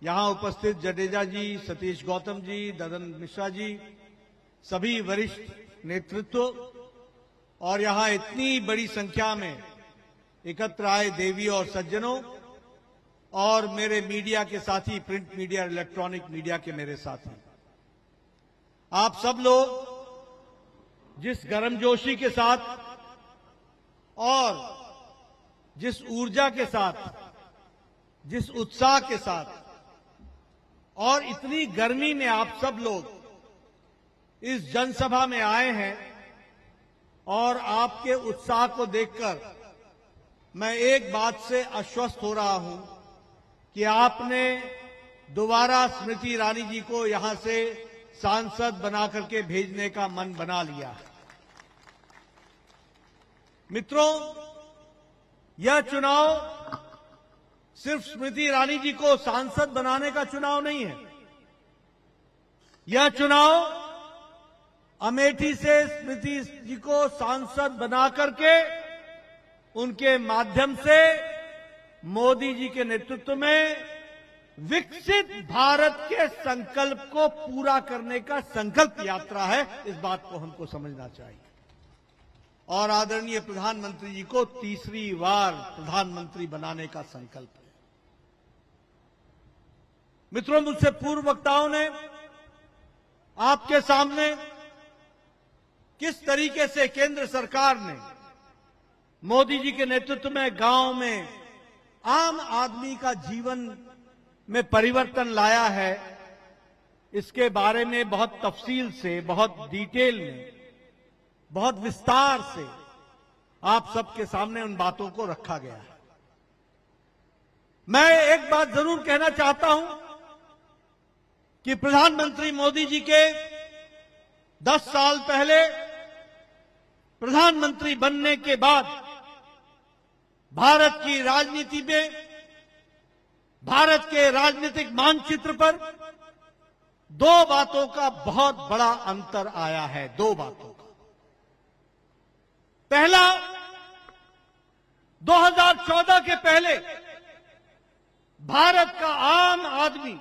यहां उपस्थित जडेजा जी, सतीश गौतम जी, ददन मिश्रा जी, सभी वरिष्ठ नेतृत्व और यहां इतनी बड़ी संख्या में एकत्र आए देवी और सज्जनों और मेरे मीडिया के साथी, प्रिंट मीडिया, इलेक्ट्रॉनिक मीडिया के मेरे साथी, आप सब लोग जिस गर्मजोशी के साथ और जिस ऊर्जा के साथ, जिस उत्साह के साथ और इतनी गर्मी में आप सब लोग इस जनसभा में आए हैं और आपके उत्साह को देखकर मैं एक बात से आश्वस्त हो रहा हूं कि आपने दोबारा स्मृति ईरानी जी को यहां से सांसद बनाकर के भेजने का मन बना लिया है। मित्रों, यह चुनाव सिर्फ स्मृति ईरानी जी को सांसद बनाने का चुनाव नहीं है। यह चुनाव अमेठी से स्मृति जी को सांसद बना करके उनके माध्यम से मोदी जी के नेतृत्व में विकसित भारत के संकल्प को पूरा करने का संकल्प यात्रा है। इस बात को हमको समझना चाहिए। और आदरणीय प्रधानमंत्री जी को तीसरी बार प्रधानमंत्री बनाने का संकल्प है। मित्रों, मुझसे पूर्व वक्ताओं ने आपके सामने किस तरीके से केंद्र सरकार ने मोदी जी के नेतृत्व में गांव में आम आदमी का जीवन में परिवर्तन लाया है, इसके बारे में बहुत तफसील से, बहुत डिटेल में, बहुत विस्तार से आप सबके सामने उन बातों को रखा गया है। मैं एक बात जरूर कहना चाहता हूं कि प्रधानमंत्री मोदी जी के 10 साल पहले प्रधानमंत्री बनने के बाद भारत की राजनीति में, भारत के राजनीतिक मानचित्र पर दो बातों का बहुत बड़ा अंतर आया है। दो बातों का। पहला, 2014 के पहले भारत का आम आदमी,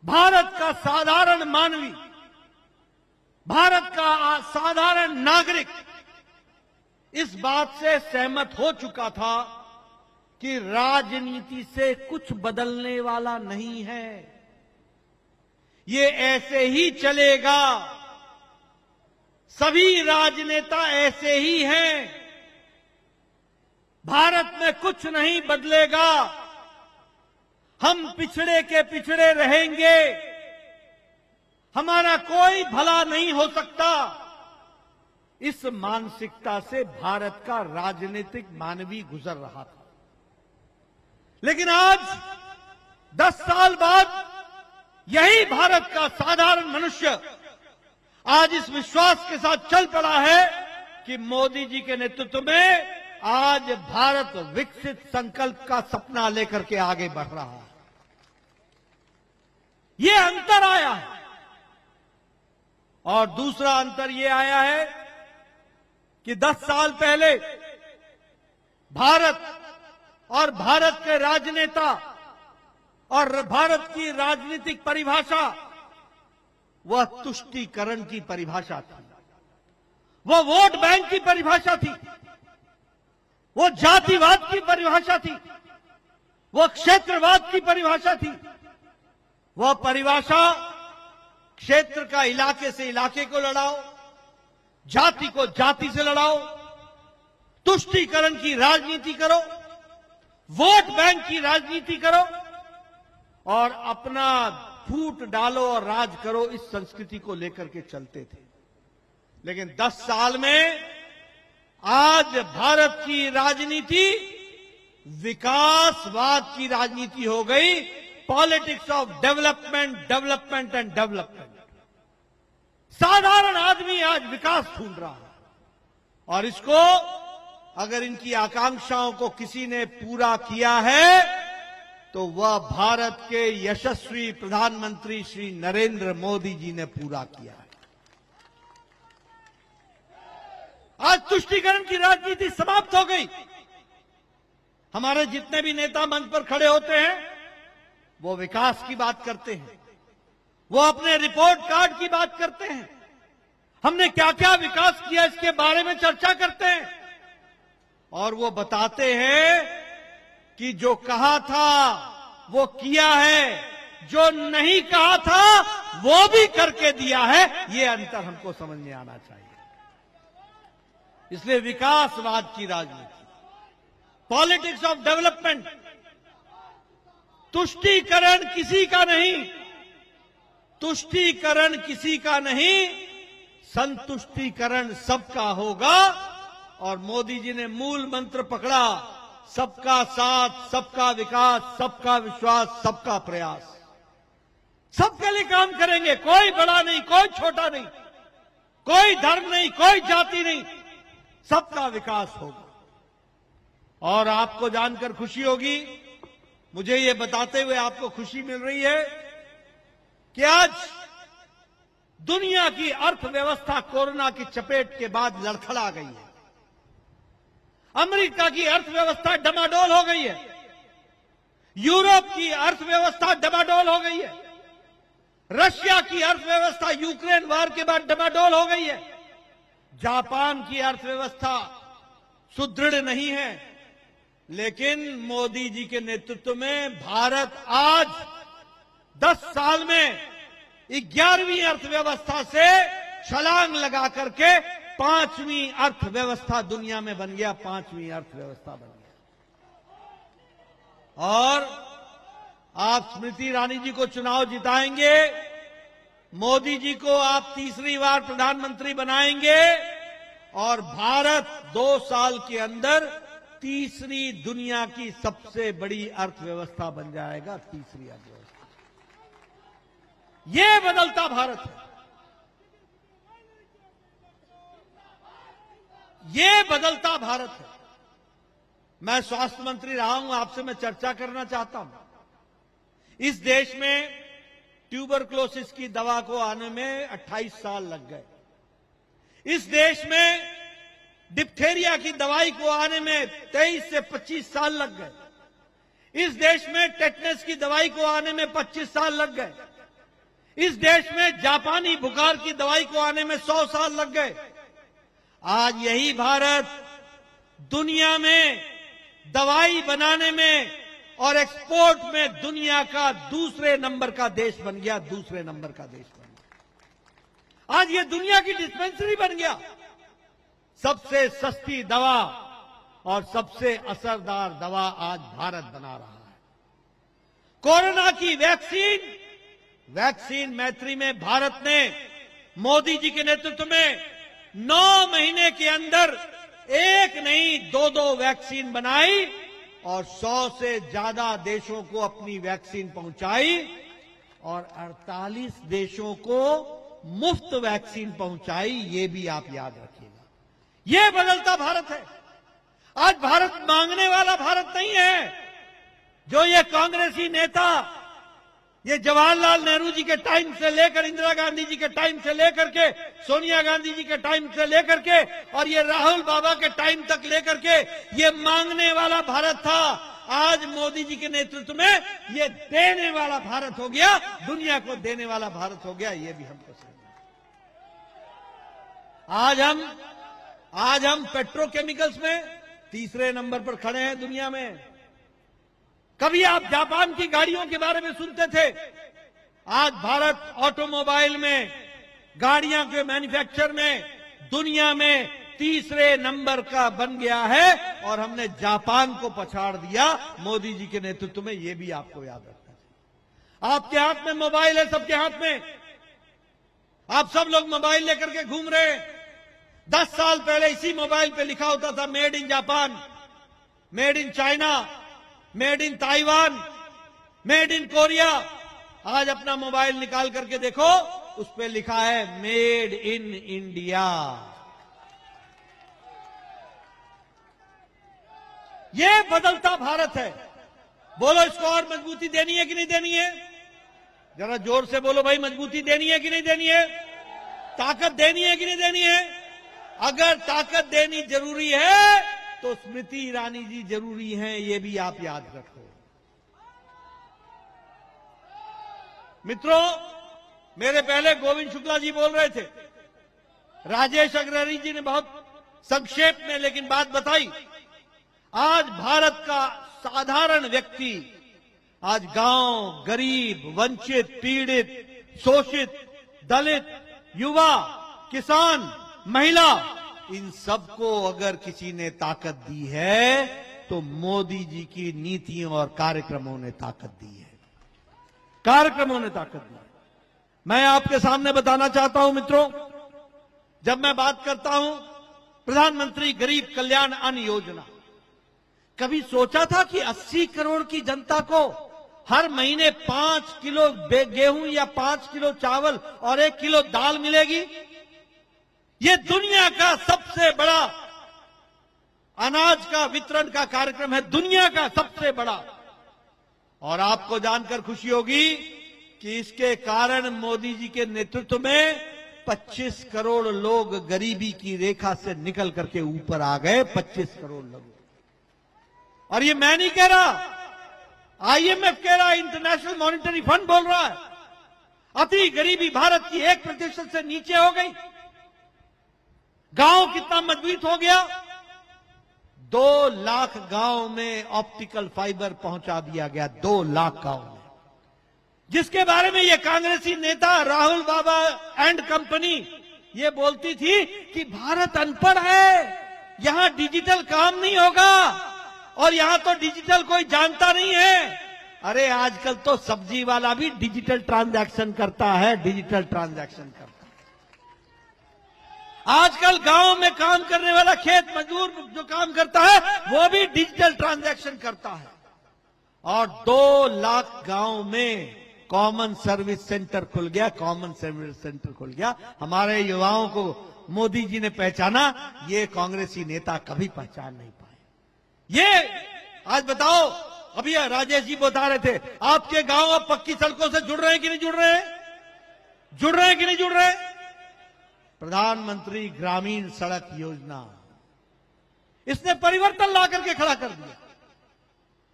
भारत का साधारण मानवी, भारत का साधारण नागरिक इस बात से सहमत हो चुका था कि राजनीति से कुछ बदलने वाला नहीं है, ये ऐसे ही चलेगा, सभी राजनेता ऐसे ही हैं, भारत में कुछ नहीं बदलेगा, हम पिछड़े के पिछड़े रहेंगे, हमारा कोई भला नहीं हो सकता। इस मानसिकता से भारत का राजनीतिक मानवी गुजर रहा था। लेकिन आज 10 साल बाद यही भारत का साधारण मनुष्य आज इस विश्वास के साथ चल पड़ा है कि मोदी जी के नेतृत्व में आज भारत विकसित संकल्प का सपना लेकर के आगे बढ़ रहा है। ये अंतर आया है। और दूसरा अंतर यह आया है कि 10 साल पहले भारत और भारत के राजनेता और भारत की राजनीतिक परिभाषा वह तुष्टीकरण की परिभाषा थी, वह वोट बैंक की परिभाषा थी, वो जातिवाद की परिभाषा थी, वह क्षेत्रवाद की परिभाषा थी। वह परिभाषा क्षेत्र का इलाके से इलाके को लड़ाओ, जाति को जाति से लड़ाओ, तुष्टीकरण की राजनीति करो, वोट बैंक की राजनीति करो और अपना फूट डालो और राज करो, इस संस्कृति को लेकर के चलते थे। लेकिन 10 साल में आज भारत की राजनीति विकासवाद की राजनीति हो गई। Politics of development, development and development. साधारण आदमी आज विकास ढूंढ रहा है और इसको अगर इनकी आकांक्षाओं को किसी ने पूरा किया है तो वह भारत के यशस्वी प्रधानमंत्री श्री नरेंद्र मोदी जी ने पूरा किया है। आज तुष्टीकरण की राजनीति समाप्त हो गई। हमारे जितने भी नेता मंच पर खड़े होते हैं वो विकास की बात करते हैं, वो अपने रिपोर्ट कार्ड की बात करते हैं, हमने क्या क्या विकास किया इसके बारे में चर्चा करते हैं, और वो बताते हैं कि जो कहा था वो किया है, जो नहीं कहा था वो भी करके दिया है। ये अंतर हमको समझ में आना चाहिए। इसलिए विकासवाद की राजनीति, पॉलिटिक्स ऑफ डेवलपमेंट, तुष्टीकरण किसी का नहीं, तुष्टीकरण किसी का नहीं, संतुष्टीकरण सबका होगा। और मोदी जी ने मूल मंत्र पकड़ा, सबका साथ, सबका विकास, सबका विश्वास, सबका प्रयास। सबके लिए काम करेंगे, कोई बड़ा नहीं, कोई छोटा नहीं, कोई धर्म नहीं, कोई जाति नहीं, सबका विकास होगा। और आपको जानकर खुशी होगी, मुझे ये बताते हुए आपको खुशी मिल रही है कि आज दुनिया की अर्थव्यवस्था कोरोना की चपेट के बाद लड़खड़ा गई है। अमेरिका की अर्थव्यवस्था डमाडोल हो गई है, यूरोप की अर्थव्यवस्था डमाडोल हो गई है, रशिया की अर्थव्यवस्था यूक्रेन वार के बाद डमाडोल हो गई है, जापान की अर्थव्यवस्था सुदृढ़ नहीं है। लेकिन मोदी जी के नेतृत्व में भारत आज 10 साल में 11वीं अर्थव्यवस्था से छलांग लगा करके 5वीं अर्थव्यवस्था दुनिया में बन गया, 5वीं अर्थव्यवस्था बन गया। और आप स्मृति ईरानी जी को चुनाव जिताएंगे, मोदी जी को आप तीसरी बार प्रधानमंत्री बनाएंगे और भारत 2 साल के अंदर तीसरी दुनिया की सबसे बड़ी अर्थव्यवस्था बन जाएगा, तीसरी अर्थव्यवस्था। ये बदलता भारत है, ये बदलता भारत है। मैं स्वास्थ्य मंत्री रहा हूं, आपसे मैं चर्चा करना चाहता हूं। इस देश में ट्यूबरक्लोसिस की दवा को आने में 28 साल लग गए। इस देश में डिप्थेरिया की दवाई को आने में 23 से 25 साल लग गए। इस देश में टेटनस की दवाई को आने में 25 साल लग गए। इस देश में जापानी बुखार की दवाई को आने में 100 साल लग गए। आज यही भारत दुनिया में दवाई बनाने में और एक्सपोर्ट में दुनिया का दूसरे नंबर का देश बन गया, दूसरे नंबर का देश बन गया। आज ये दुनिया की डिस्पेंसरी बन गया। सबसे सस्ती दवा और सबसे असरदार दवा आज भारत बना रहा है। कोरोना की वैक्सीन मैत्री में भारत ने मोदी जी के नेतृत्व में 9 महीने के अंदर एक नहीं 2 वैक्सीन बनाई और 100 से ज्यादा देशों को अपनी वैक्सीन पहुंचाई और 48 देशों को मुफ्त वैक्सीन पहुंचाई। ये भी आप याद रखिएगा। ये बदलता भारत है। आज भारत मांगने वाला भारत नहीं है, जो ये कांग्रेसी नेता, ये जवाहरलाल नेहरू जी के टाइम से लेकर इंदिरा गांधी जी के टाइम से लेकर के सोनिया गांधी जी के टाइम से लेकर के और ये राहुल बाबा के टाइम तक लेकर के ये मांगने वाला भारत था। आज मोदी जी के नेतृत्व में ये देने वाला भारत हो गया, दुनिया को देने वाला भारत हो गया। ये भी हमको समझना। आज हम पेट्रोकेमिकल्स में तीसरे नंबर पर खड़े हैं दुनिया में। कभी आप जापान की गाड़ियों के बारे में सुनते थे, आज भारत ऑटोमोबाइल में, गाड़ियां के मैन्युफैक्चर में दुनिया में तीसरे नंबर का बन गया है और हमने जापान को पछाड़ दिया मोदी जी के नेतृत्व में। यह भी आपको याद रखना चाहिए। आपके हाथ में मोबाइल है, सबके हाथ में, आप सब लोग मोबाइल लेकर के घूम रहे हैं। 10 साल पहले इसी मोबाइल पे लिखा होता था made in Japan, made in China, made in Taiwan, made in Korea. आज अपना मोबाइल निकाल करके देखो, उस पे लिखा है मेड इन इंडिया। ये बदलता भारत है। बोलो, इसको और मजबूती देनी है कि नहीं देनी है? जरा जोर से बोलो भाई, मजबूती देनी है कि नहीं देनी है? ताकत देनी है कि नहीं देनी है? अगर ताकत देनी जरूरी है तो स्मृति ईरानी जी जरूरी हैं, ये भी आप याद रखो। मित्रों, मेरे पहले गोविंद शुक्ला जी बोल रहे थे, राजेश अग्रवाल जी ने बहुत संक्षेप में लेकिन बात बताई। आज भारत का साधारण व्यक्ति, आज गांव, गरीब, वंचित, पीड़ित, शोषित, दलित, युवा, किसान, महिला, इन सबको अगर किसी ने ताकत दी है तो मोदी जी की नीतियों और कार्यक्रमों ने ताकत दी है। कार्यक्रमों ने ताकत दी है। मैं आपके सामने बताना चाहता हूं मित्रों, जब मैं बात करता हूं प्रधानमंत्री गरीब कल्याण अन्न योजना, कभी सोचा था कि 80 करोड़ की जनता को हर महीने 5 किलो गेहूं या 5 किलो चावल और 1 किलो दाल मिलेगी? ये दुनिया का सबसे बड़ा अनाज का वितरण का कार्यक्रम है, दुनिया का सबसे बड़ा। और आपको जानकर खुशी होगी कि इसके कारण मोदी जी के नेतृत्व में 25 करोड़ लोग गरीबी की रेखा से निकल करके ऊपर आ गए। 25 करोड़ लोग। और ये मैं नहीं कह रहा, IMF कह रहा है, इंटरनेशनल मॉनिटरी फंड बोल रहा है। अति गरीबी भारत की 1% से नीचे हो गई। गांव कितना मजबूत हो गया? 2 लाख गांव में ऑप्टिकल फाइबर पहुंचा दिया गया। 2 लाख गांव में, जिसके बारे में ये कांग्रेसी नेता राहुल बाबा एंड कंपनी ये बोलती थी कि भारत अनपढ़ है, यहां डिजिटल काम नहीं होगा और यहां तो डिजिटल कोई जानता नहीं है। अरे आजकल तो सब्जी वाला भी डिजिटल ट्रांजैक्शन करता है, डिजिटल ट्रांजैक्शन करता है। आजकल गांव में काम करने वाला खेत मजदूर जो काम करता है वो भी डिजिटल ट्रांजैक्शन करता है। और 2 लाख गांव में कॉमन सर्विस सेंटर खुल गया। कॉमन सर्विस सेंटर खुल गया। हमारे युवाओं को मोदी जी ने पहचाना, ये कांग्रेसी नेता कभी पहचान नहीं पाए। ये आज बताओ, अभी राजेश जी बता रहे थे, आपके गांव अब पक्की सड़कों से जुड़ रहे हैं कि नहीं जुड़ रहे हैं? जुड़ रहे हैं कि नहीं जुड़ रहे हैं? प्रधानमंत्री ग्रामीण सड़क योजना, इसने परिवर्तन ला करके खड़ा कर दिया।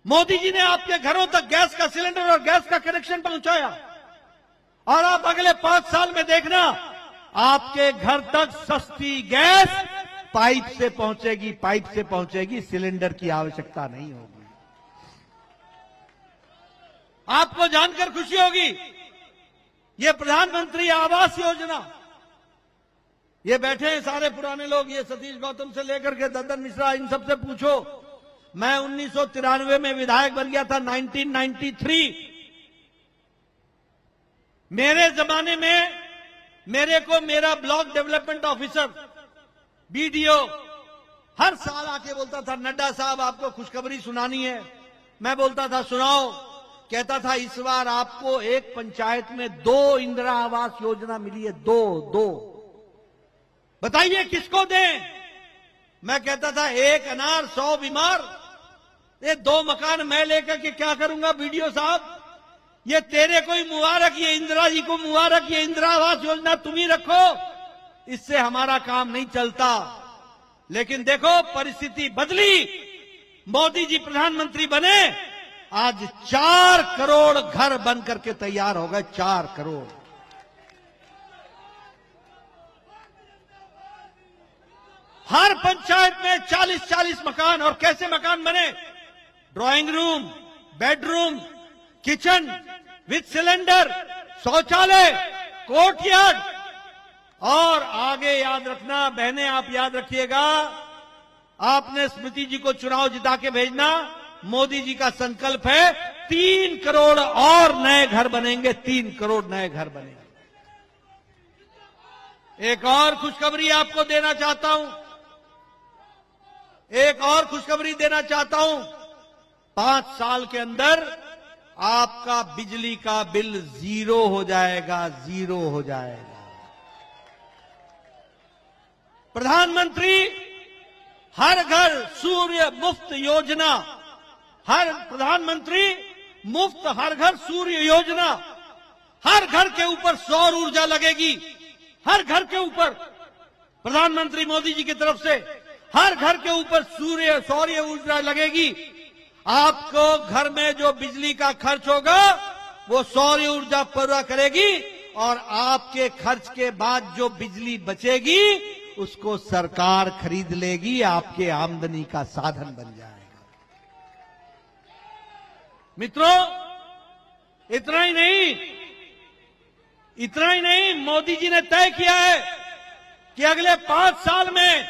मोदी जी ने आपके घरों तक गैस का सिलेंडर और गैस का कनेक्शन पहुंचाया। और आप अगले 5 साल में देखना, आपके घर तक सस्ती गैस पाइप से पहुंचेगी। पाइप से पहुंचेगी, सिलेंडर की आवश्यकता नहीं होगी। आपको जानकर खुशी होगी, ये प्रधानमंत्री आवास योजना, ये बैठे हैं सारे पुराने लोग, ये सतीश गौतम से लेकर के ददन मिश्रा, इन सबसे पूछो। मैं 1993 में विधायक बन गया था, 1993। मेरे जमाने में मेरे को मेरा ब्लॉक डेवलपमेंट ऑफिसर BDO हर साल आके बोलता था, नड्डा साहब आपको खुशखबरी सुनानी है। मैं बोलता था सुनाओ। कहता था इस बार आपको एक पंचायत में 2 इंदिरा आवास योजना मिली है। 2 बताइए किसको दें? मैं कहता था 1 अनार 100 बीमार। ये 2 मकान मैं लेकर के क्या करूंगा BDO साहब? ये तेरे को ही मुबारक, ये इंदिरा जी को मुबारक, ये इंदिरा आवास योजना तुम ही रखो, इससे हमारा काम नहीं चलता। लेकिन देखो परिस्थिति बदली, मोदी जी प्रधानमंत्री बने, आज 4 करोड़ घर बन करके तैयार हो गए। 4 करोड़। हर पंचायत में 40-40 मकान। और कैसे मकान बने? Drawing room, bedroom, kitchen with cylinder, शौचालय, कोर्टयार्ड। और आगे याद रखना बहनें, आप याद रखिएगा, आपने स्मृति जी को चुनाव जिता के भेजना। मोदी जी का संकल्प है 3 करोड़ और नए घर बनेंगे। 3 करोड़ नए घर बनेंगे। एक और खुशखबरी आपको देना चाहता हूं, एक और खुशखबरी देना चाहता हूं। 5 साल के अंदर आपका बिजली का बिल 0 हो जाएगा। 0 हो जाएगा। प्रधानमंत्री हर घर सूर्य मुफ्त योजना, प्रधानमंत्री मुफ्त हर घर सूर्य योजना। हर घर के ऊपर सौर ऊर्जा लगेगी। हर घर के ऊपर प्रधानमंत्री मोदी जी की तरफ से हर घर के ऊपर सौर ऊर्जा लगेगी। आपको घर में जो बिजली का खर्च होगा वो सौर ऊर्जा पूरा करेगी और आपके खर्च के बाद जो बिजली बचेगी उसको सरकार खरीद लेगी, आपके आमदनी का साधन बन जाएगा। मित्रों, इतना ही नहीं, मोदी जी ने तय किया है कि अगले 5 साल में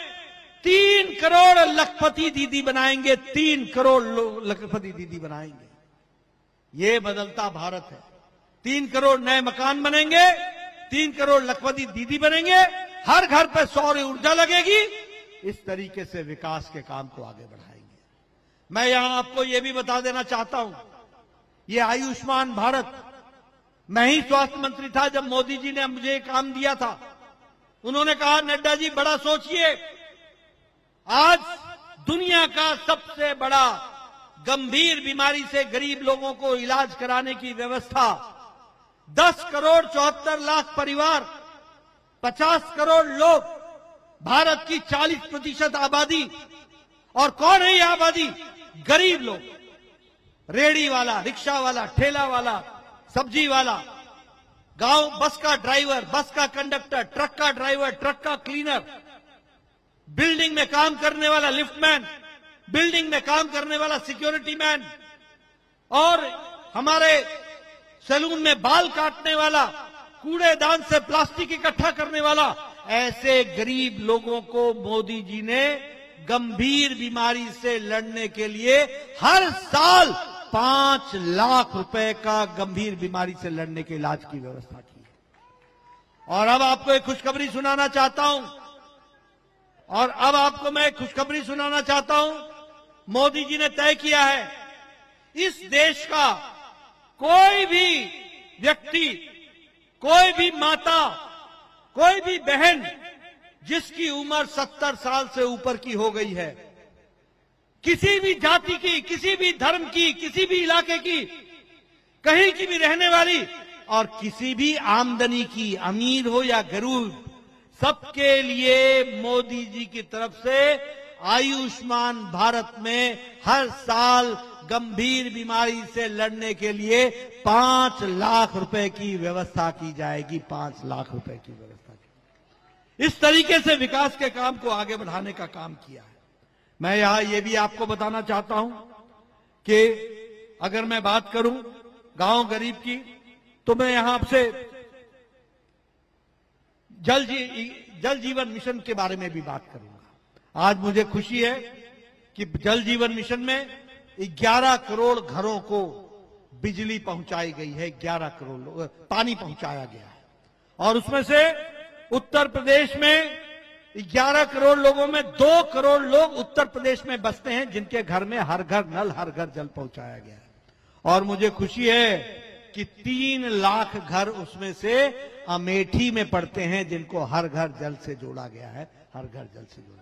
3 करोड़ लखपति दीदी बनाएंगे, 3 करोड़ लखपति दीदी बनाएंगे। ये बदलता भारत है। 3 करोड़ नए मकान बनेंगे, 3 करोड़ लखपति दीदी बनेंगे, हर घर पर सौर ऊर्जा लगेगी। इस तरीके से विकास के काम को आगे बढ़ाएंगे। मैं यहां आपको यह भी बता देना चाहता हूं, ये आयुष्मान भारत, मैं ही स्वास्थ्य मंत्री था जब मोदी जी ने मुझे काम दिया था। उन्होंने कहा, नड्डा जी बड़ा सोचिए, आज दुनिया का सबसे बड़ा गंभीर बीमारी से गरीब लोगों को इलाज कराने की व्यवस्था, 10 करोड़ 74 लाख परिवार, 50 करोड़ लोग, भारत की 40% आबादी। और कौन है यह आबादी? गरीब लोग, रेड़ी वाला, रिक्शा वाला, ठेला वाला, सब्जी वाला, गांव बस का ड्राइवर, बस का कंडक्टर, ट्रक का ड्राइवर, ट्रक का क्लीनर, बिल्डिंग में काम करने वाला लिफ्टमैन, बिल्डिंग में काम करने वाला सिक्योरिटी मैन, और हमारे सैलून में बाल काटने वाला, कूड़ेदान से प्लास्टिक इकट्ठा करने वाला, ऐसे गरीब लोगों को मोदी जी ने गंभीर बीमारी से लड़ने के लिए हर साल 5 लाख रुपए का गंभीर बीमारी से लड़ने के इलाज की व्यवस्था की है। और अब आपको एक खुशखबरी सुनाना चाहता हूं, मोदी जी ने तय किया है, इस देश का कोई भी व्यक्ति, कोई भी माता, कोई भी बहन जिसकी उम्र 70 साल से ऊपर की हो गई है, किसी भी जाति की, किसी भी धर्म की, किसी भी इलाके की, कहीं की भी रहने वाली और किसी भी आमदनी की, अमीर हो या गरीब, सबके लिए मोदी जी की तरफ से आयुष्मान भारत में हर साल गंभीर बीमारी से लड़ने के लिए 5 लाख रुपए की व्यवस्था की जाएगी। 5 लाख रुपए की व्यवस्था की। इस तरीके से विकास के काम को आगे बढ़ाने का काम किया है। मैं यहां यह भी आपको बताना चाहता हूं कि अगर मैं बात करूं गांव गरीब की, तो मैं यहां आपसे जल जीवन मिशन के बारे में भी बात करूंगा। आज मुझे खुशी है कि जल जीवन मिशन में 11 करोड़ घरों को बिजली पहुंचाई गई है, 11 करोड़ पानी पहुंचाया गया है। और उसमें से उत्तर प्रदेश में 11 करोड़ लोगों में 2 करोड़ लोग उत्तर प्रदेश में बसते हैं, जिनके घर में हर घर नल, हर घर जल पहुंचाया गया है। और मुझे खुशी है कि 3 लाख घर उसमें से अमेठी में पड़ते हैं, जिनको हर घर जल से जोड़ा गया है, हर घर जल से जोड़ा।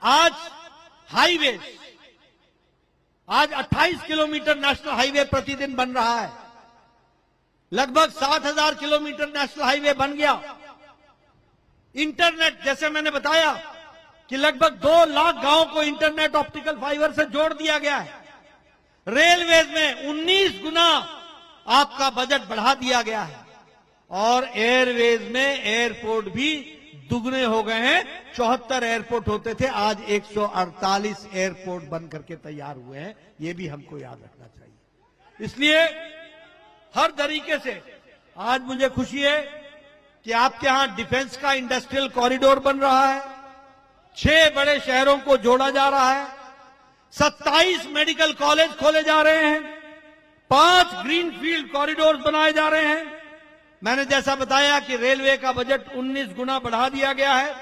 आज हाईवे, आज 28 किलोमीटर नेशनल हाईवे प्रतिदिन बन रहा है। लगभग 7,000 किलोमीटर नेशनल हाईवे बन गया। इंटरनेट, जैसे मैंने बताया कि लगभग 2 लाख गांवों को इंटरनेट ऑप्टिकल फाइबर से जोड़ दिया गया है। रेलवेज में 19 गुना आपका बजट बढ़ा दिया गया है। और एयरवेज में एयरपोर्ट भी दुगने हो गए हैं। 74 एयरपोर्ट होते थे, आज 148 एयरपोर्ट बन करके तैयार हुए हैं। ये भी हमको याद रखना चाहिए। इसलिए हर तरीके से आज मुझे खुशी है कि आपके यहां डिफेंस का इंडस्ट्रियल कॉरिडोर बन रहा है। 6 बड़े शहरों को जोड़ा जा रहा है। 27 मेडिकल कॉलेज खोले जा रहे हैं। 5 ग्रीनफील्ड कॉरिडोर बनाए जा रहे हैं। मैंने जैसा बताया कि रेलवे का बजट 19 गुना बढ़ा दिया गया है।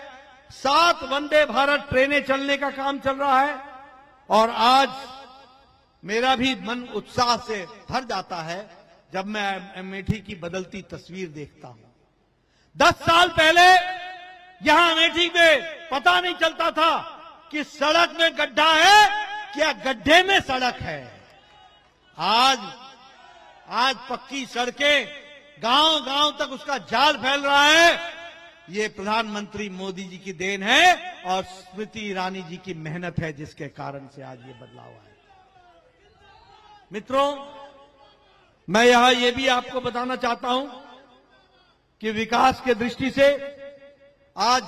7 वंदे भारत ट्रेनें चलने का काम चल रहा है। और आज मेरा भी मन उत्साह से भर जाता है जब मैं अमेठी की बदलती तस्वीर देखता हूं। 10 साल पहले यहां अमेठी में पता नहीं चलता था कि सड़क में गड्ढा है क्या गड्ढे में सड़क है। आज पक्की सड़कें गांव गांव तक उसका जाल फैल रहा है। ये प्रधानमंत्री मोदी जी की देन है और स्मृति ईरानी जी की मेहनत है, जिसके कारण से आज ये बदलाव आया। मित्रों, मैं यहां यह भी आपको बताना चाहता हूं कि विकास के दृष्टि से आज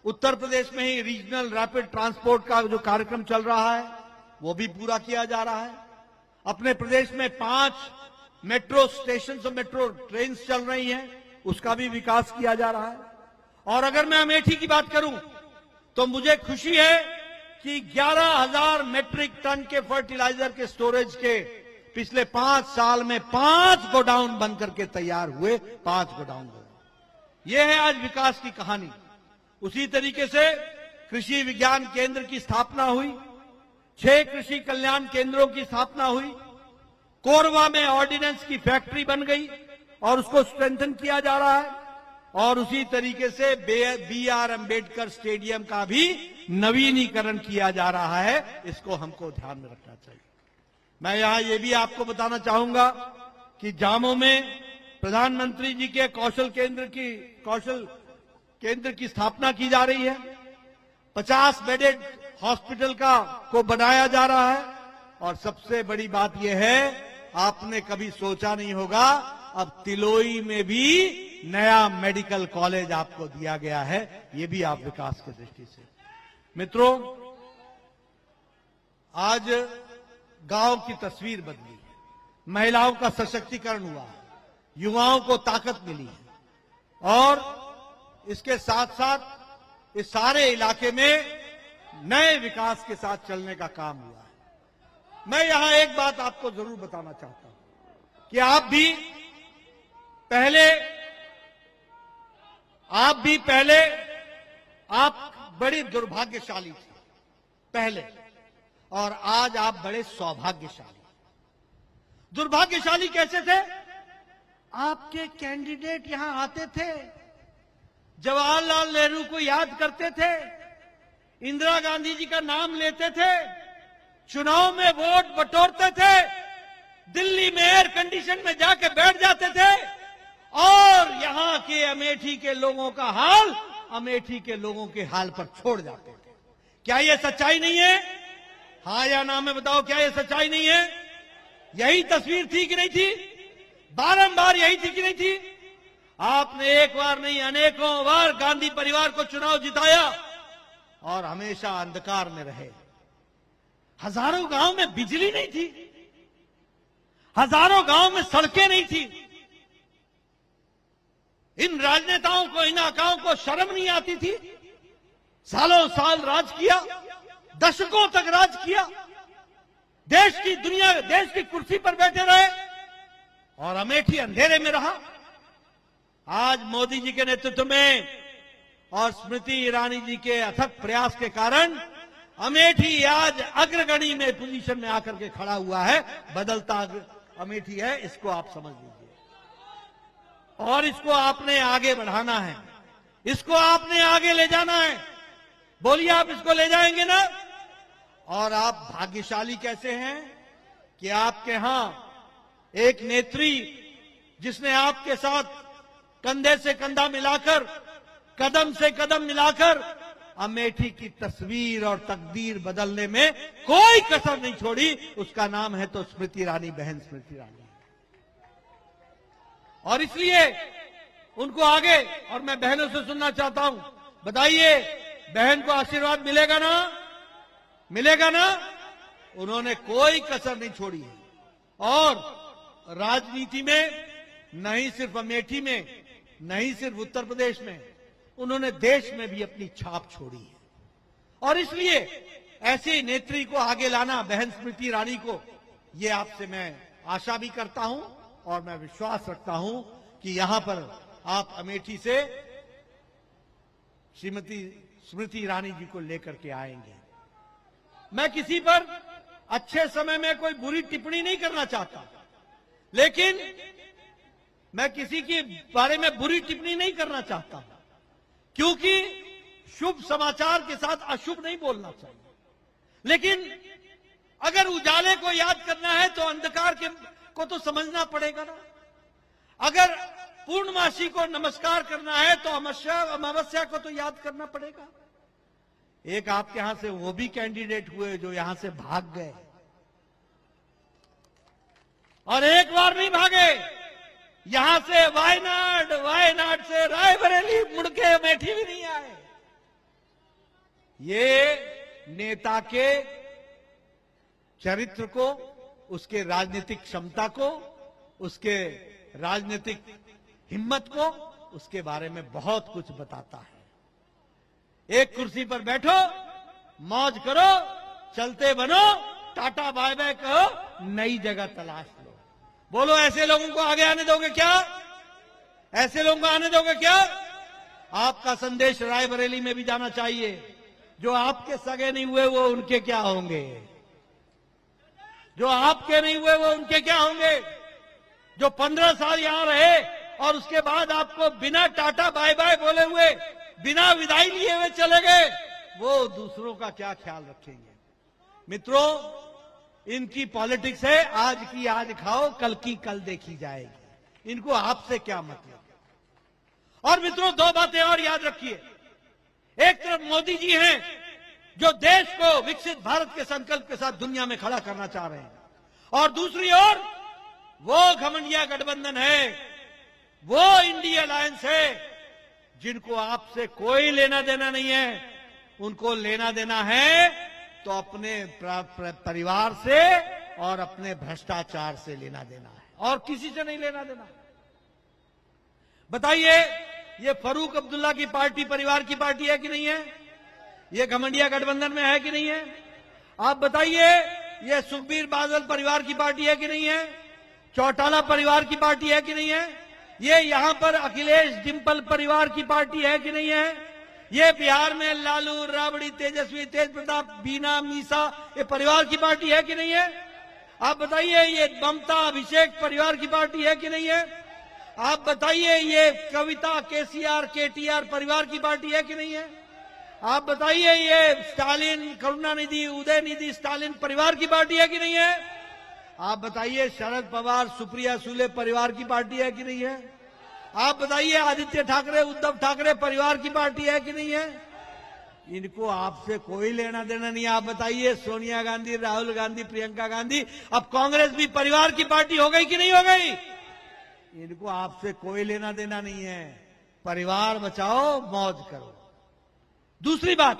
उत्तर प्रदेश में ही रीजनल रैपिड ट्रांसपोर्ट का जो कार्यक्रम चल रहा है वो भी पूरा किया जा रहा है। अपने प्रदेश में 5 मेट्रो स्टेशन और मेट्रो ट्रेन चल रही हैं, उसका भी विकास किया जा रहा है। और अगर मैं अमेठी की बात करूं तो मुझे खुशी है कि 11,000 मेट्रिक टन के फर्टिलाइजर के स्टोरेज के पिछले 5 साल में 5 गोडाउन बन करके तैयार हुए। 5 गोडाउन। यह है आज विकास की कहानी। उसी तरीके से कृषि विज्ञान केंद्र की स्थापना हुई, 6 कृषि कल्याण केंद्रों की स्थापना हुई, कोरबा में ऑर्डिनेंस की फैक्ट्री बन गई और उसको स्ट्रेंथन किया जा रहा है। और उसी तरीके से BR अम्बेडकर स्टेडियम का भी नवीनीकरण किया जा रहा है। इसको हमको ध्यान में रखना चाहिए। मैं यहां यह भी आपको बताना चाहूंगा कि जामो में प्रधानमंत्री जी के कौशल केंद्र की स्थापना की जा रही है। 50 बेडेड हॉस्पिटल को बनाया जा रहा है। और सबसे बड़ी बात यह है, आपने कभी सोचा नहीं होगा, अब तिलोई में भी नया मेडिकल कॉलेज आपको दिया गया है। यह भी आप विकास की दृष्टि से। मित्रों, आज गांव की तस्वीर बदली है, महिलाओं का सशक्तिकरण हुआ है, युवाओं को ताकत मिली है और इसके साथ साथ इस सारे इलाके में नए विकास के साथ चलने का काम हुआ है। मैं यहां एक बात आपको जरूर बताना चाहता हूं कि आप भी पहले आप बड़ी दुर्भाग्यशाली थे पहले, और आज आप बड़े सौभाग्यशाली। दुर्भाग्यशाली कैसे थे? आपके कैंडिडेट यहां आते थे, जवाहरलाल नेहरू को याद करते थे, इंदिरा गांधी जी का नाम लेते थे, चुनाव में वोट बटोरते थे, दिल्ली में एयर कंडीशन में जाके बैठ जाते थे और यहां के अमेठी के लोगों का हाल अमेठी के लोगों के हाल पर छोड़ जाते थे। क्या यह सच्चाई नहीं है? हाँ या ना में बताओ, क्या यह सच्चाई नहीं है? यही तस्वीर थी कि नहीं थी? बारंबार यही थी कि नहीं थी? आपने एक बार नहीं अनेकों बार गांधी परिवार को चुनाव जिताया और हमेशा अंधकार में रहे। हजारों गांव में बिजली नहीं थी, हजारों गांव में सड़कें नहीं थी। इन राजनेताओं को, इन आकाओं को शर्म नहीं आती थी? सालों साल राज किया, दशकों तक राज किया, देश की कुर्सी पर बैठे रहे और अमेठी अंधेरे में रहा। आज मोदी जी के नेतृत्व में और स्मृति ईरानी जी के अथक प्रयास के कारण अमेठी आज अग्रगणी में पोजीशन में आकर के खड़ा हुआ है। बदलता अमेठी है, इसको आप समझ लीजिए और इसको आपने आगे बढ़ाना है, इसको आपने आगे ले जाना है। बोलिए, आप इसको ले जाएंगे ना? और आप भाग्यशाली कैसे हैं कि आपके यहां एक नेत्री जिसने आपके साथ कंधे से कंधा मिलाकर, कदम से कदम मिलाकर अमेठी की तस्वीर और तकदीर बदलने में कोई कसर नहीं छोड़ी, उसका नाम है तो स्मृति ईरानी, बहन स्मृति ईरानी। और इसलिए उनको आगे, और मैं बहनों से सुनना चाहता हूं, बताइए बहन को आशीर्वाद मिलेगा ना? मिलेगा ना? उन्होंने कोई कसर नहीं छोड़ी है और राजनीति में, नहीं सिर्फ अमेठी में, नहीं सिर्फ उत्तर प्रदेश में, उन्होंने देश में भी अपनी छाप छोड़ी है। और इसलिए ऐसी नेत्री को आगे लाना, बहन स्मृति ईरानी को, ये आपसे मैं आशा भी करता हूं और मैं विश्वास रखता हूं कि यहां पर आप अमेठी से श्रीमती स्मृति ईरानी जी को लेकर के आएंगे। मैं किसी पर अच्छे समय में कोई बुरी टिप्पणी नहीं करना चाहता, लेकिन मैं किसी के बारे में बुरी टिप्पणी नहीं करना चाहता, क्योंकि शुभ समाचार के साथ अशुभ नहीं बोलना चाहिए। लेकिन अगर उजाले को याद करना है तो अंधकार को तो समझना पड़ेगा ना। अगर पूर्णमासी को नमस्कार करना है तो अमावस्या को तो याद करना पड़ेगा। एक आपके यहां से वो भी कैंडिडेट हुए जो यहां से भाग गए, और एक बार नहीं भागे, यहां से वायनाड, वायनाड से रायबरेली मुड़ के अमेठी भी नहीं आए। ये नेता के चरित्र को, उसके राजनीतिक क्षमता को, उसके राजनीतिक हिम्मत को, उसके बारे में बहुत कुछ बताता है। एक कुर्सी पर बैठो, मौज करो, चलते बनो, टाटा बाय बाय कहो, नई जगह तलाश लो। बोलो, ऐसे लोगों को आगे आने दोगे क्या? ऐसे लोगों को आने दोगे क्या? आपका संदेश रायबरेली में भी जाना चाहिए। जो आपके सगे नहीं हुए वो उनके क्या होंगे? जो आपके नहीं हुए वो उनके क्या होंगे? जो 15 साल यहां रहे और उसके बाद आपको बिना टाटा बाय बाय बोले हुए, बिना विदाई लिए हुए चले गए, वो दूसरों का क्या ख्याल रखेंगे? मित्रों, इनकी पॉलिटिक्स है आज की आज खाओ, कल की कल देखी जाएगी। इनको आपसे क्या मतलब? और मित्रों, दो बातें और याद रखिए। एक तरफ मोदी जी हैं जो देश को विकसित भारत के संकल्प के साथ दुनिया में खड़ा करना चाह रहे हैं, और दूसरी ओर वो घमंडिया गठबंधन है, वो इंडिया अलायंस है जिनको आपसे कोई लेना देना नहीं है। उनको लेना देना है तो अपने परिवार से और अपने भ्रष्टाचार से लेना देना है, और किसी से नहीं लेना देना। बताइए, ये फरूक अब्दुल्ला की पार्टी परिवार की पार्टी है कि नहीं है? ये घमंडिया गठबंधन में है कि नहीं है? आप बताइए, ये सुखबीर बादल परिवार की पार्टी है कि नहीं है? चौटाला परिवार की पार्टी है कि नहीं है? ये यहां पर अखिलेश डिंपल परिवार की पार्टी है कि नहीं है? ये बिहार में लालू, राबड़ी, तेजस्वी, तेज प्रताप, बीना, मीसा, ये परिवार की पार्टी है कि नहीं है? आप बताइए, ये ममता, अभिषेक परिवार की पार्टी है कि नहीं है? आप बताइए, ये कविता, केसीआर, केटीआर परिवार की पार्टी है कि नहीं है? आप बताइए, ये स्टालिन, करुणानिधि, उदयनिधि स्टालिन परिवार की पार्टी है कि नहीं है? आप बताइए, शरद पवार, सुप्रिया सुले परिवार की पार्टी है कि नहीं है? आप बताइए, आदित्य ठाकरे, उद्धव ठाकरे परिवार की पार्टी है कि नहीं है? इनको आपसे कोई लेना देना नहीं। आप बताइए, सोनिया गांधी, राहुल गांधी, प्रियंका गांधी, अब कांग्रेस भी परिवार की पार्टी हो गई कि नहीं हो गई? इनको आपसे कोई लेना देना नहीं है। परिवार बचाओ, मौज करो। दूसरी बात,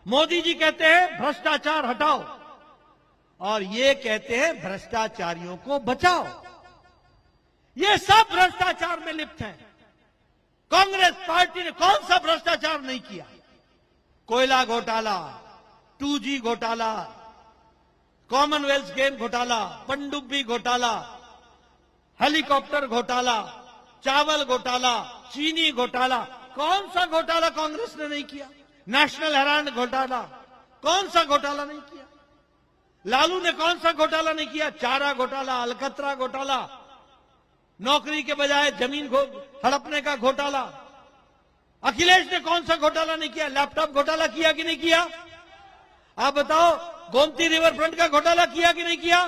मोदी जी कहते हैं भ्रष्टाचार हटाओ, और ये कहते हैं भ्रष्टाचारियों को बचाओ। ये सब भ्रष्टाचार में लिप्त हैं। कांग्रेस पार्टी ने कौन सा भ्रष्टाचार नहीं किया? कोयला घोटाला, 2G घोटाला, कॉमनवेल्थ गेम घोटाला, पनडुब्बी घोटाला, हेलीकॉप्टर घोटाला, चावल घोटाला, चीनी घोटाला, कौन सा घोटाला कांग्रेस ने नहीं किया? नेशनल हेराल्ड घोटाला, कौन सा घोटाला नहीं किया? लालू ने कौन सा घोटाला नहीं किया? चारा घोटाला, अलकतरा घोटाला, नौकरी के बजाय जमीन हड़पने का घोटाला। अखिलेश ने कौन सा घोटाला नहीं किया? लैपटॉप घोटाला किया कि नहीं किया? आप बताओ, गोमती रिवर फ्रंट का घोटाला किया कि नहीं किया?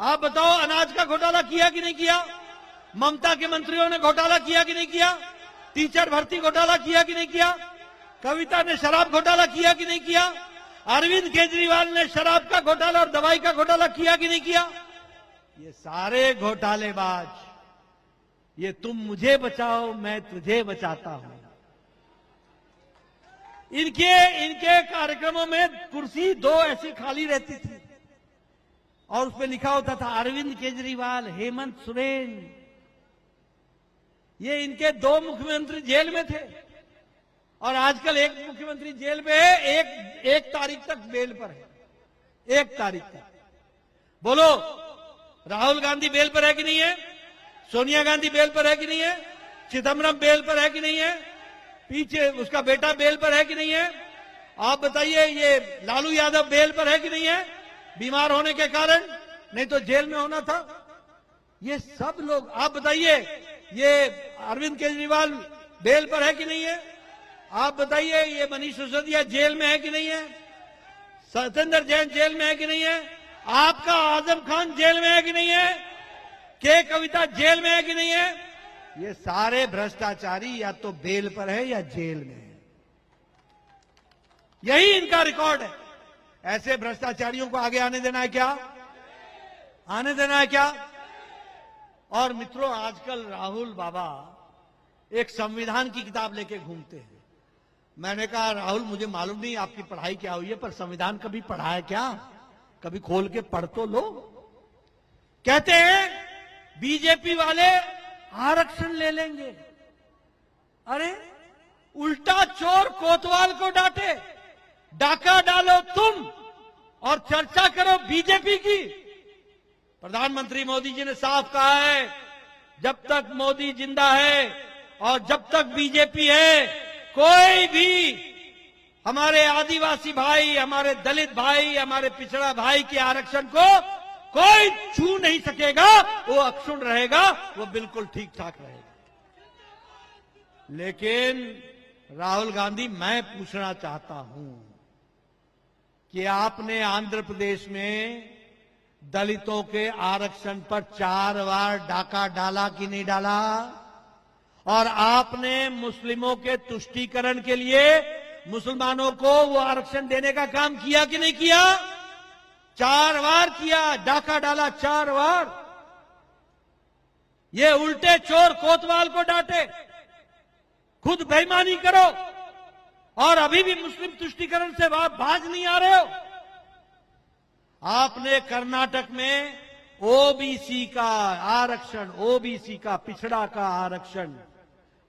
आप बताओ, अनाज का घोटाला किया कि नहीं किया? ममता के मंत्रियों ने घोटाला किया कि नहीं किया? टीचर भर्ती घोटाला किया कि नहीं किया? कविता ने शराब घोटाला किया कि नहीं किया? अरविंद केजरीवाल ने शराब का घोटाला और दवाई का घोटाला किया कि नहीं किया? ये सारे घोटालेबाज, ये तुम मुझे बचाओ, मैं तुझे बचाता हूं। इनके कार्यक्रमों में कुर्सी दो ऐसी खाली रहती थी और उस पर लिखा होता था अरविंद केजरीवाल, हेमंत सोरेन। ये इनके दो मुख्यमंत्री जेल में थे और आजकल एक मुख्यमंत्री जेल में है, एक तारीख तक बेल पर है। 1 तारीख तक। बोलो, राहुल गांधी बेल पर है कि नहीं है? सोनिया गांधी बेल पर है कि नहीं है? चिदम्बरम बेल पर है कि नहीं है? पीछे उसका बेटा बेल पर है कि नहीं है? आप बताइए, ये लालू यादव बेल पर है कि नहीं है? बीमार होने के कारण, नहीं तो जेल में होना था। ये सब लोग, आप बताइए, ये अरविंद केजरीवाल बेल पर है कि नहीं है? आप बताइए, ये मनीष सिसोदिया जेल में है कि नहीं है? सत्येंद्र जैन जेल में है कि नहीं है? आपका आजम खान जेल में है कि नहीं है? के कविता जेल में है कि नहीं है? ये सारे भ्रष्टाचारी या तो बेल पर है या जेल में है। यही इनका रिकॉर्ड है। ऐसे भ्रष्टाचारियों को आगे आने देना है क्या? आने देना है क्या? और मित्रों, आजकल राहुल बाबा एक संविधान की किताब लेके घूमते हैं। मैंने कहा, राहुल मुझे मालूम नहीं आपकी पढ़ाई क्या हुई है, पर संविधान कभी पढ़ा है क्या? कभी खोल के पढ़ तो लो। कहते हैं बीजेपी वाले आरक्षण ले लेंगे। अरे उल्टा चोर कोतवाल को डांटे, डाका डालो तुम और चर्चा करो बीजेपी की। प्रधानमंत्री मोदी जी ने साफ कहा है, जब तक मोदी जिंदा है और जब तक बीजेपी है, कोई भी हमारे आदिवासी भाई, हमारे दलित भाई, हमारे पिछड़ा भाई के आरक्षण को कोई छू नहीं सकेगा। वो अक्षुण रहेगा, वो बिल्कुल ठीक ठाक रहेगा। लेकिन राहुल गांधी, मैं पूछना चाहता हूं कि आपने आंध्र प्रदेश में दलितों के आरक्षण पर 4 बार डाका डाला कि नहीं डाला? और आपने मुस्लिमों के तुष्टीकरण के लिए मुसलमानों को वो आरक्षण देने का काम किया कि नहीं किया? 4 बार किया, डाका डाला 4 बार। ये उल्टे चोर कोतवाल को डांटे, खुद बेईमानी करो और अभी भी मुस्लिम तुष्टीकरण से बाज नहीं आ रहे हो। आपने कर्नाटक में ओबीसी का आरक्षण, ओबीसी का, पिछड़ा का आरक्षण,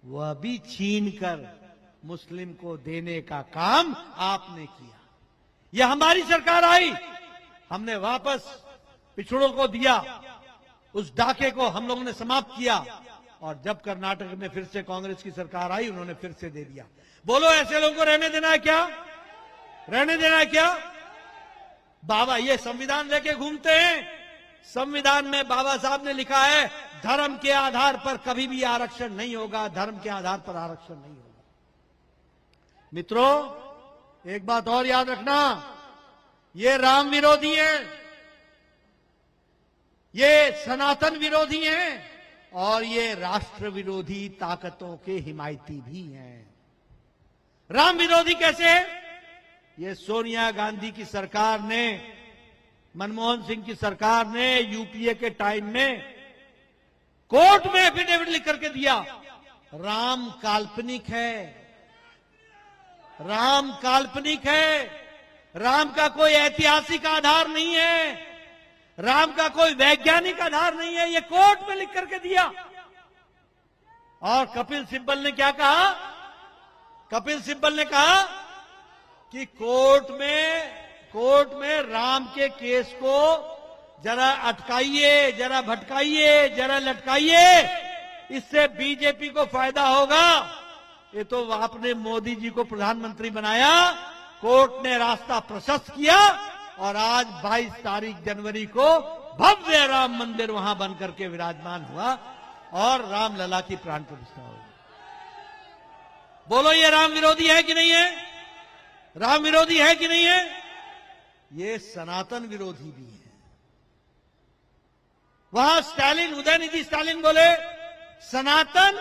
वह भी छीन कर मुस्लिम को देने का काम आपने किया। यह हमारी सरकार आई, हमने वापस पिछड़ों को दिया, उस डाके को हम लोगों ने समाप्त किया। और जब कर्नाटक में फिर से कांग्रेस की सरकार आई, उन्होंने फिर से दे दिया। बोलो, ऐसे लोगों को रहने देना है क्या? रहने देना है क्या? बाबा ये संविधान लेके घूमते हैं। संविधान में बाबा साहब ने लिखा है, धर्म के आधार पर कभी भी आरक्षण नहीं होगा, धर्म के आधार पर आरक्षण नहीं होगा। मित्रों, एक बात और याद रखना, ये राम विरोधी हैं, ये सनातन विरोधी हैं और ये राष्ट्र विरोधी ताकतों के हिमायती भी हैं। राम विरोधी कैसे है? ये सोनिया गांधी की सरकार ने, मनमोहन सिंह की सरकार ने यूपीए के टाइम में कोर्ट में एफिडेविट लिख करके दिया, राम काल्पनिक है, राम काल्पनिक है, राम का कोई ऐतिहासिक आधार नहीं है, राम का कोई वैज्ञानिक आधार नहीं है। ये कोर्ट में लिख करके दिया। और कपिल सिब्बल ने क्या कहा? कपिल सिब्बल ने कहा कि कोर्ट में राम के केस को जरा अटकाइए, जरा भटकाइए, जरा लटकाइए, इससे बीजेपी को फायदा होगा। ये तो आपने मोदी जी को प्रधानमंत्री बनाया, कोर्ट ने रास्ता प्रशस्त किया और आज 22 जनवरी को भव्य राम मंदिर वहां बन करके विराजमान हुआ और राम लला की प्राण प्रतिष्ठा हुई। बोलो, ये राम विरोधी है कि नहीं है? राम विरोधी है कि नहीं है? ये सनातन विरोधी भी है। वहां स्टालिन, उदयनिधि स्टालिन बोले सनातन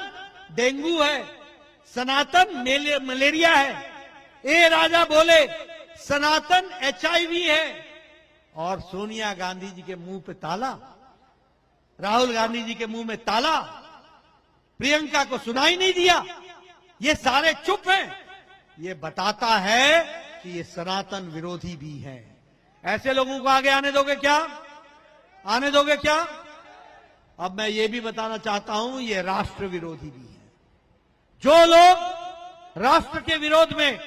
डेंगू है, सनातन मलेरिया है। ए राजा बोले सनातन HIV है। और सोनिया गांधी जी के मुंह पे ताला, राहुल गांधी जी के मुंह में ताला, प्रियंका को सुनाई नहीं दिया। ये सारे चुप हैं। ये बताता है कि ये सनातन विरोधी भी है। ऐसे लोगों को आगे आने दोगे क्या? आने दोगे क्या? अब मैं ये भी बताना चाहता हूं, ये राष्ट्र विरोधी भी है। जो लोग राष्ट्र के विरोध में,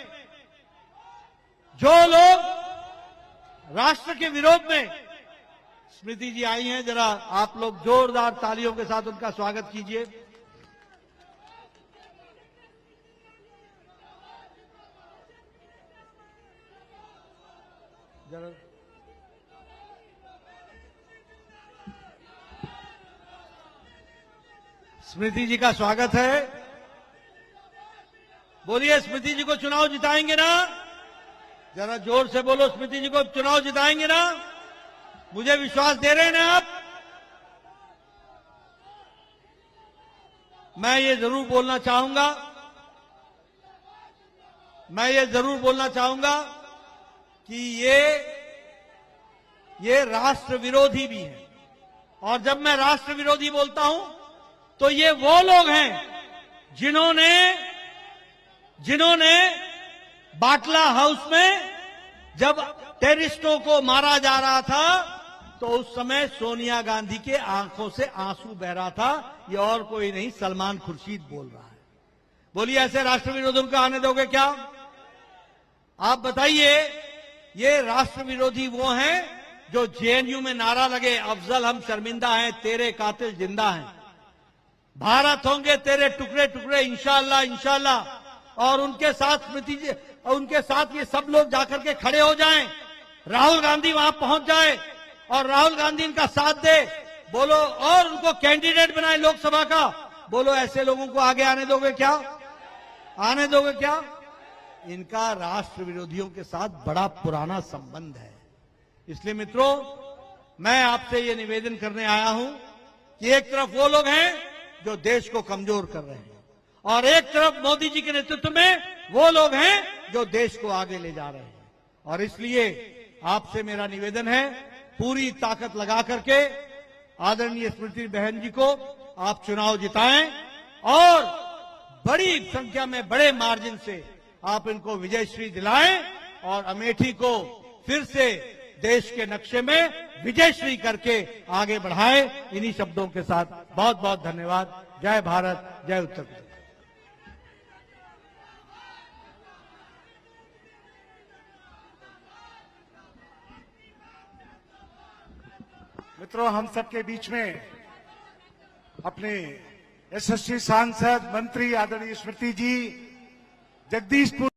जो लोग राष्ट्र के विरोध में, स्मृति जी आई हैं, जरा आप लोग जोरदार तालियों के साथ उनका स्वागत कीजिए। जरा स्मृति जी का स्वागत है। बोलिए, स्मृति जी को चुनाव जिताएंगे ना? जरा जोर से बोलो, स्मृति जी को चुनाव जिताएंगे ना? मुझे विश्वास दे रहे हैं ना आप? मैं ये जरूर बोलना चाहूंगा, मैं ये जरूर बोलना चाहूंगा कि ये राष्ट्र विरोधी भी है और जब मैं राष्ट्र विरोधी बोलता हूं तो ये वो लोग हैं जिन्होंने बाटला हाउस में जब टेररिस्टों को मारा जा रहा था तो उस समय सोनिया गांधी के आंखों से आंसू बह रहा था। ये और कोई नहीं, सलमान खुर्शीद बोल रहा है। बोलिए, ऐसे राष्ट्र विरोधियों को आने दोगे क्या? आप बताइए, ये राष्ट्र विरोधी वो हैं जो जेएनयू में नारा लगे, अफजल हम शर्मिंदा हैं, तेरे कातिल जिंदा हैं, भारत होंगे तेरे टुकड़े टुकड़े इंशाअल्लाह इंशाअल्लाह, और उनके साथ ये सब लोग जाकर के खड़े हो जाएं, राहुल गांधी वहां पहुंच जाए और राहुल गांधी इनका साथ दे, बोलो, और उनको कैंडिडेट बनाए लोकसभा का। बोलो, ऐसे लोगों को आगे आने दोगे क्या? आने दोगे क्या? इनका राष्ट्र विरोधियों के साथ बड़ा पुराना संबंध है। इसलिए मित्रों, मैं आपसे ये निवेदन करने आया हूं कि एक तरफ वो लोग हैं जो देश को कमजोर कर रहे हैं और एक तरफ मोदी जी के नेतृत्व में वो लोग हैं जो देश को आगे ले जा रहे हैं। और इसलिए आपसे मेरा निवेदन है, पूरी ताकत लगा करके आदरणीय स्मृति बहन जी को आप चुनाव जिताएं और बड़ी संख्या में, बड़े मार्जिन से आप इनको विजयश्री दिलाएं और अमेठी को फिर से देश के नक्शे में विजयश्री करके आगे बढ़ाएं। इन्हीं शब्दों के साथ बहुत बहुत धन्यवाद। जय भारत, जय उत्तर प्रदेश। मित्रों, हम सबके बीच में अपने यशस्वी सांसद मंत्री आदरणीय स्मृति जी जगदीशपुर